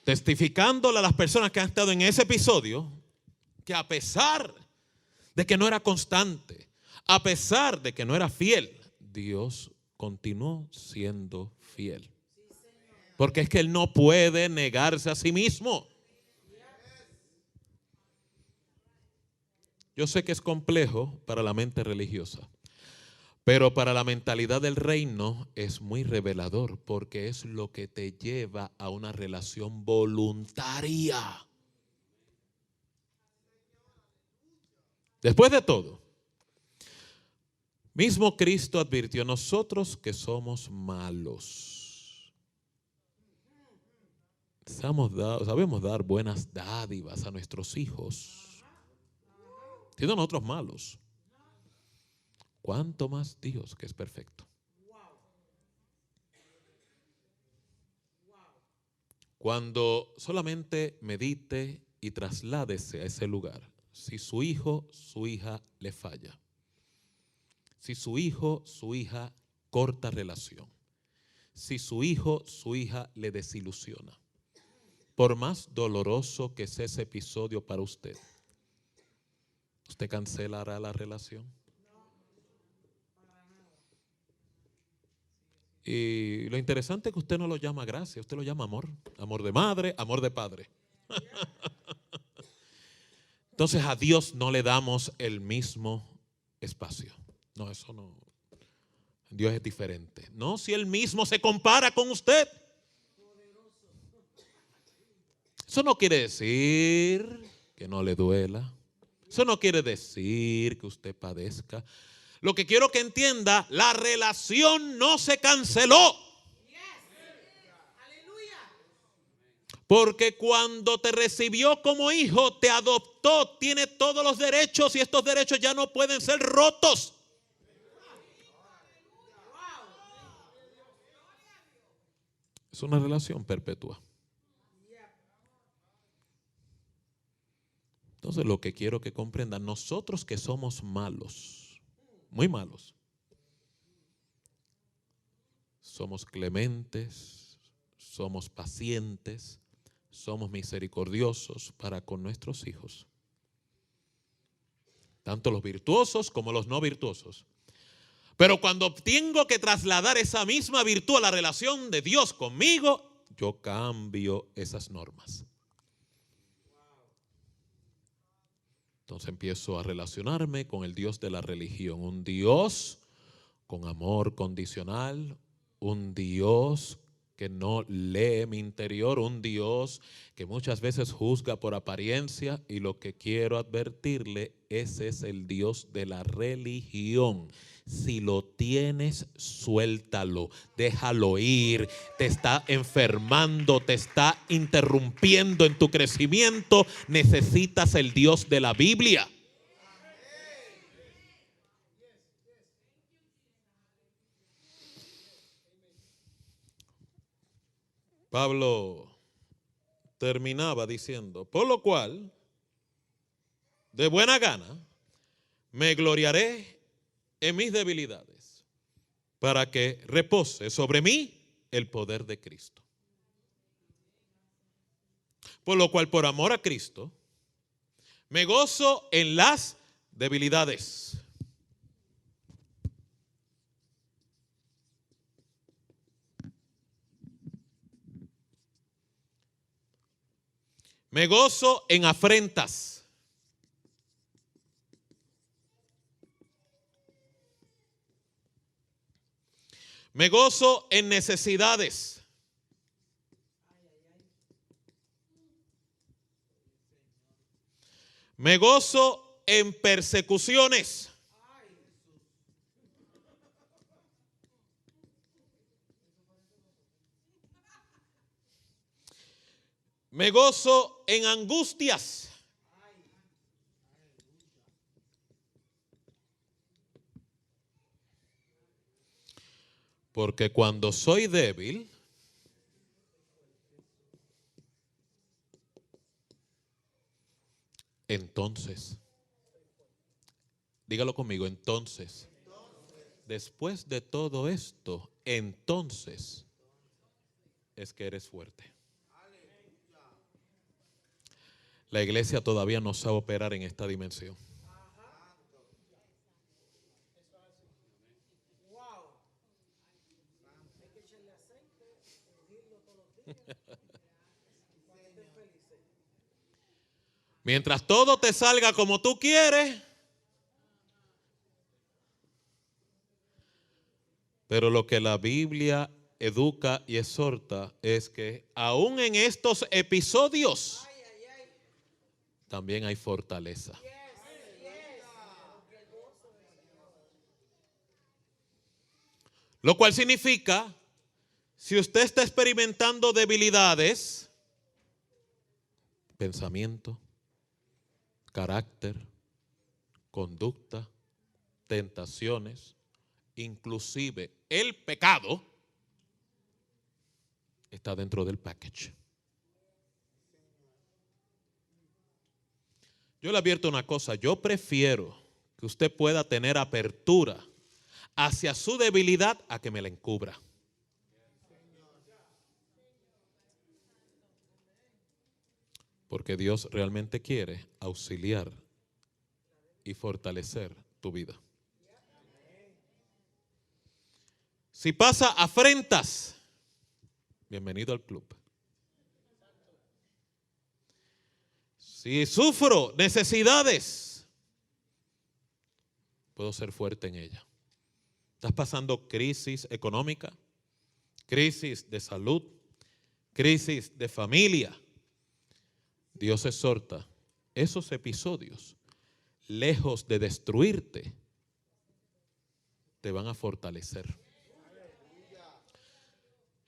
Testificándole a las personas que han estado en ese episodio, que a pesar de que no era constante, a pesar de que no era fiel, Dios continuó siendo fiel. Porque es que Él no puede negarse a sí mismo. Yo sé que es complejo para la mente religiosa, pero para la mentalidad del reino es muy revelador, porque es lo que te lleva a una relación voluntaria. Después de todo, mismo Cristo advirtió: nosotros que somos malos, sabemos dar buenas dádivas a nuestros hijos, siendo nosotros malos. ¿Cuánto más Dios, que es perfecto? Cuando solamente medite y trasládese a ese lugar, si su hijo, su hija le falla, si su hijo, su hija corta relación, si su hijo, su hija le desilusiona, por más doloroso que sea ese episodio para usted, ¿usted cancelará la relación? Y lo interesante es que usted no lo llama gracia, usted lo llama amor. Amor de madre, amor de padre. Entonces a Dios no le damos el mismo espacio. No, eso no. Dios es diferente. No, si Él mismo se compara con usted. Eso no quiere decir que no le duela. Eso no quiere decir que usted padezca. Lo que quiero que entienda, la relación no se canceló. Porque cuando te recibió como hijo, te adoptó, tiene todos los derechos y estos derechos ya no pueden ser rotos. Es una relación perpetua. Entonces lo que quiero que comprendan, nosotros que somos malos, muy malos, somos clementes, somos pacientes, somos misericordiosos para con nuestros hijos, tanto los virtuosos como los no virtuosos. Pero cuando tengo que trasladar esa misma virtud a la relación de Dios conmigo, yo cambio esas normas. Entonces empiezo a relacionarme con el Dios de la religión, un Dios con amor condicional, un Dios que no lee mi interior, un Dios que muchas veces juzga por apariencia, y lo que quiero advertirle, ese es el Dios de la religión. Si lo tienes, suéltalo, déjalo ir, te está enfermando, te está interrumpiendo en tu crecimiento, necesitas el Dios de la Biblia. Pablo terminaba diciendo: por lo cual, de buena gana, me gloriaré en mis debilidades, para que repose sobre mí el poder de Cristo. Por lo cual, por amor a Cristo, me gozo en las debilidades. Me gozo en afrentas. Me gozo en necesidades. Me gozo en persecuciones. Me gozo en angustias. Porque cuando soy débil, entonces, dígalo conmigo, entonces, después de todo esto, entonces es que eres fuerte. La iglesia todavía no sabe operar en esta dimensión. Mientras todo te salga como tú quieres, pero lo que la Biblia educa y exhorta es que aún en estos episodios también hay fortaleza. Lo cual significa, si usted está experimentando debilidades, pensamiento, carácter, conducta, tentaciones, inclusive el pecado, está dentro del package. Yo le advierto una cosa: yo prefiero que usted pueda tener apertura hacia su debilidad a que me la encubra. Porque Dios realmente quiere auxiliar y fortalecer tu vida. Si pasa afrentas, bienvenido al club. Si sufro necesidades, puedo ser fuerte en ella. Estás pasando crisis económica, crisis de salud, crisis de familia. Dios exhorta, esos episodios, lejos de destruirte, te van a fortalecer.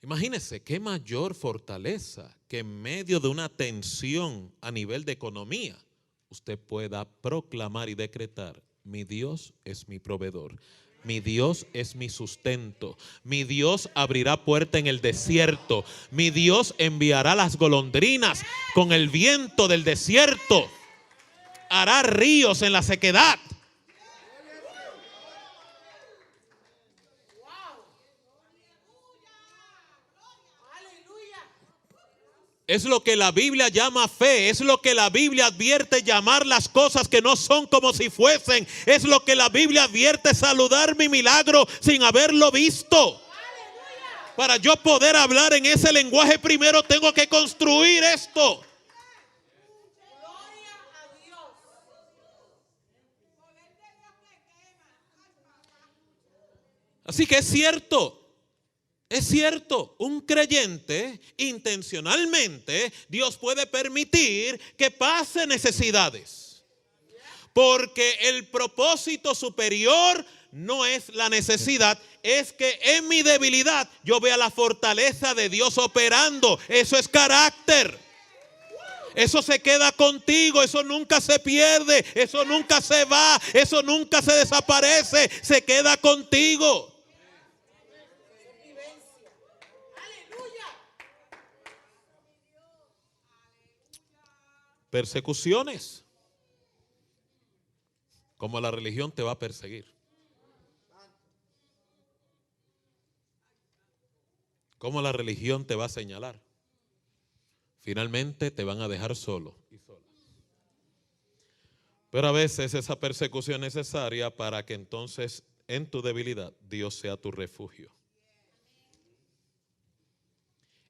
Imagínese qué mayor fortaleza que en medio de una tensión a nivel de economía, usted pueda proclamar y decretar: mi Dios es mi proveedor. Mi Dios es mi sustento. Mi Dios abrirá puerta en el desierto. Mi Dios enviará las golondrinas con el viento del desierto. Hará ríos en la sequedad. Es lo que la Biblia llama fe, es lo que la Biblia advierte llamar las cosas que no son como si fuesen, es lo que la Biblia advierte saludar mi milagro sin haberlo visto. Para yo poder hablar en ese lenguaje, primero tengo que construir esto. Así que es cierto, un creyente intencionalmente, Dios puede permitir que pase necesidades. Porque el propósito superior no es la necesidad, es que en mi debilidad yo vea la fortaleza de Dios operando. Eso es carácter. Eso se queda contigo, eso nunca se pierde, eso nunca se va, eso nunca se desaparece, se queda contigo. Persecuciones. Como la religión te va a perseguir. Como la religión te va a señalar. Finalmente te van a dejar solo y sola. Pero a veces esa persecución es necesaria para que entonces en tu debilidad Dios sea tu refugio.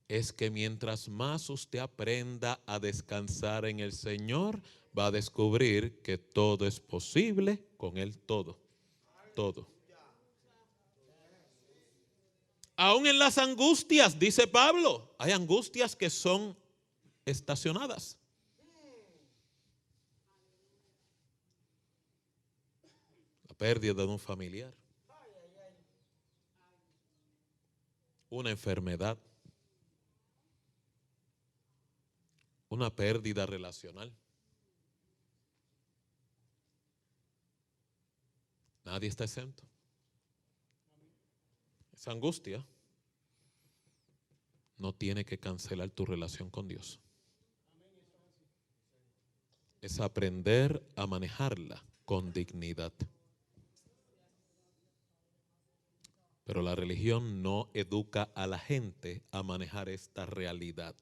Es que mientras más usted aprenda a descansar en el Señor, va a descubrir que todo es posible con Él, todo. Aún en las angustias, dice Pablo, hay angustias que son estacionadas. La pérdida de un familiar, una enfermedad, una pérdida relacional. Nadie está exento. Esa angustia no tiene que cancelar tu relación con Dios. Es aprender a manejarla con dignidad. Pero la religión no educa a la gente a manejar esta realidad.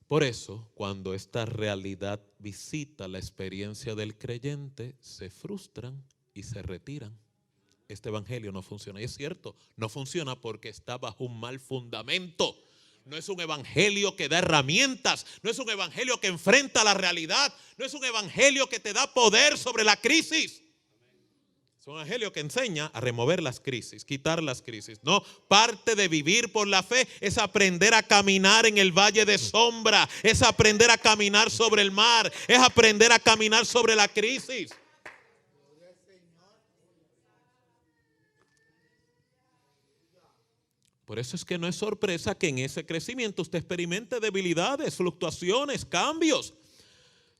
Por eso, cuando esta realidad visita la experiencia del creyente, se frustran y se retiran. Este evangelio no funciona. Y es cierto, no funciona porque está bajo un mal fundamento. No es un evangelio que da herramientas, no es un evangelio que enfrenta la realidad, no es un evangelio que te da poder sobre la crisis. Es un evangelio que enseña a remover las crisis, quitar las crisis. No, parte de vivir por la fe es aprender a caminar en el valle de sombra, es aprender a caminar sobre el mar, es aprender a caminar sobre la crisis. Por eso es que no es sorpresa que en ese crecimiento usted experimente debilidades, fluctuaciones, cambios.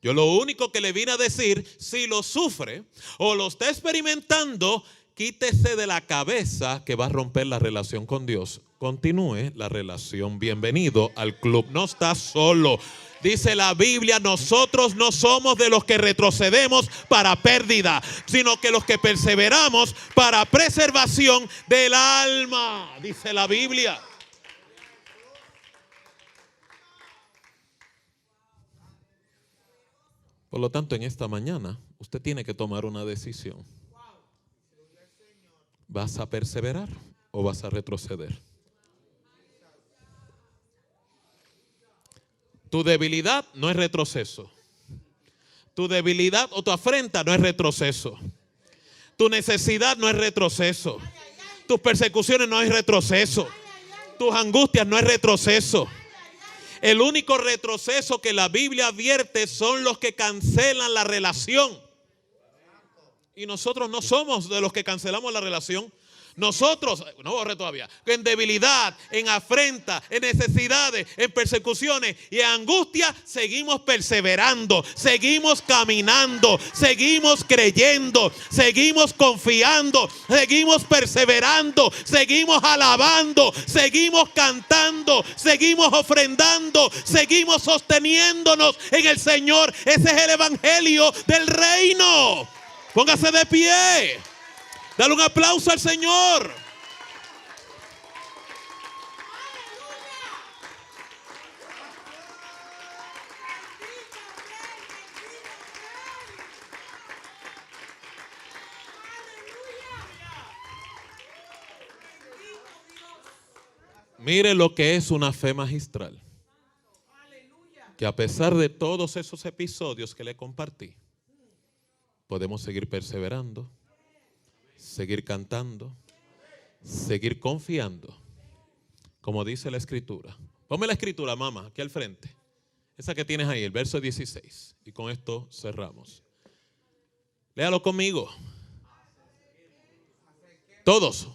Yo lo único que le vine a decir, si lo sufre o lo está experimentando, quítese de la cabeza que va a romper la relación con Dios. Continúe la relación. Bienvenido al club. No está solo. Dice la Biblia, nosotros no somos de los que retrocedemos para pérdida, sino que los que perseveramos para preservación del alma. Dice la Biblia. Por lo tanto, en esta mañana, usted tiene que tomar una decisión. ¿Vas a perseverar o vas a retroceder? Tu debilidad no es retroceso. Tu debilidad o tu afrenta no es retroceso. Tu necesidad no es retroceso. Tus persecuciones no es retroceso. Tus angustias no es retroceso. El único retroceso que la Biblia advierte son los que cancelan la relación. Y nosotros no somos de los que cancelamos la relación. Nosotros, no borré todavía, en debilidad, en afrenta, en necesidades, en persecuciones y en angustia, seguimos perseverando, seguimos caminando, seguimos creyendo, seguimos confiando, seguimos perseverando, seguimos alabando, seguimos cantando, seguimos ofrendando, seguimos sosteniéndonos en el Señor. Ese es el evangelio del reino. Póngase de pie. Dale un aplauso al Señor. Mire lo que es una fe magistral. Que a pesar de todos esos episodios que le compartí, podemos seguir perseverando, seguir cantando, seguir confiando, como dice la Escritura. Ponme la Escritura, mamá, aquí al frente. Esa que tienes ahí, el verso 16. Y con esto cerramos. Léalo conmigo. Todos.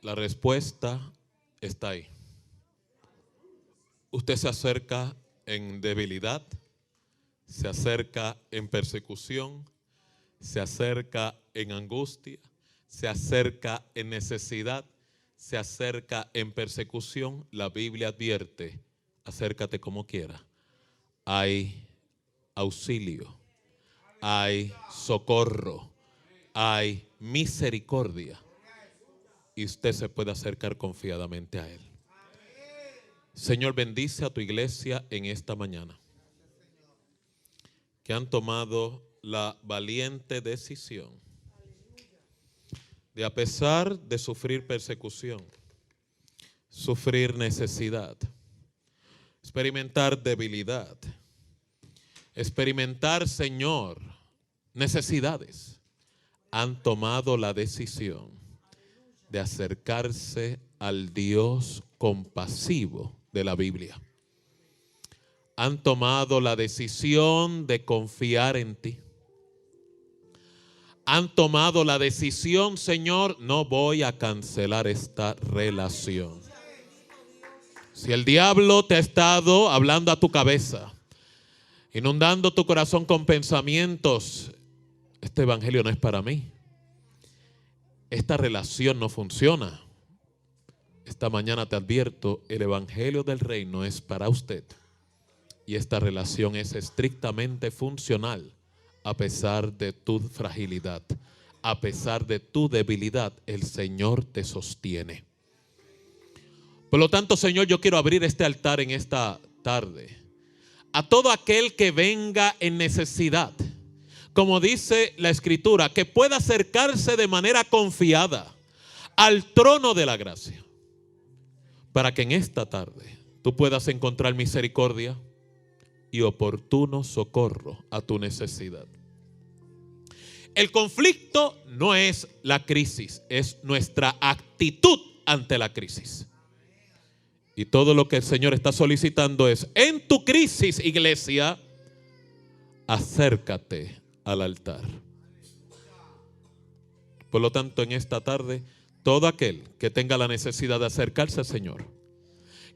La respuesta está ahí. Usted se acerca en debilidad, se acerca en persecución, se acerca en angustia, se acerca en necesidad, se acerca en persecución. La Biblia advierte, acércate como quiera. Hay auxilio, hay socorro, hay misericordia. Y usted se puede acercar confiadamente a Él. Señor, bendice a tu iglesia en esta mañana, que han tomado la valiente decisión de, a pesar de sufrir persecución, sufrir necesidad, experimentar debilidad, experimentar, Señor, necesidades, han tomado la decisión de acercarse al Dios compasivo de la Biblia. Han tomado la decisión de confiar en ti. Han tomado la decisión, Señor, no voy a cancelar esta relación. Si el diablo te ha estado hablando a tu cabeza, inundando tu corazón con pensamientos, este evangelio no es para mí. Esta relación no funciona. Esta mañana te advierto, el evangelio del reino es para usted. Y esta relación es estrictamente funcional, a pesar de tu fragilidad, a pesar de tu debilidad, el Señor te sostiene. Por lo tanto, Señor, yo quiero abrir este altar en esta tarde a todo aquel que venga en necesidad, como dice la Escritura, que pueda acercarse de manera confiada al trono de la gracia, para que en esta tarde tú puedas encontrar misericordia y oportuno socorro a tu necesidad. El conflicto no es la crisis, es nuestra actitud ante la crisis. Y todo lo que el Señor está solicitando es, en tu crisis, iglesia, acércate al altar. Por lo tanto, en esta tarde, todo aquel que tenga la necesidad de acercarse al Señor,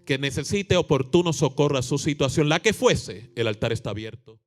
que necesite oportuno socorro a su situación, la que fuese, el altar está abierto.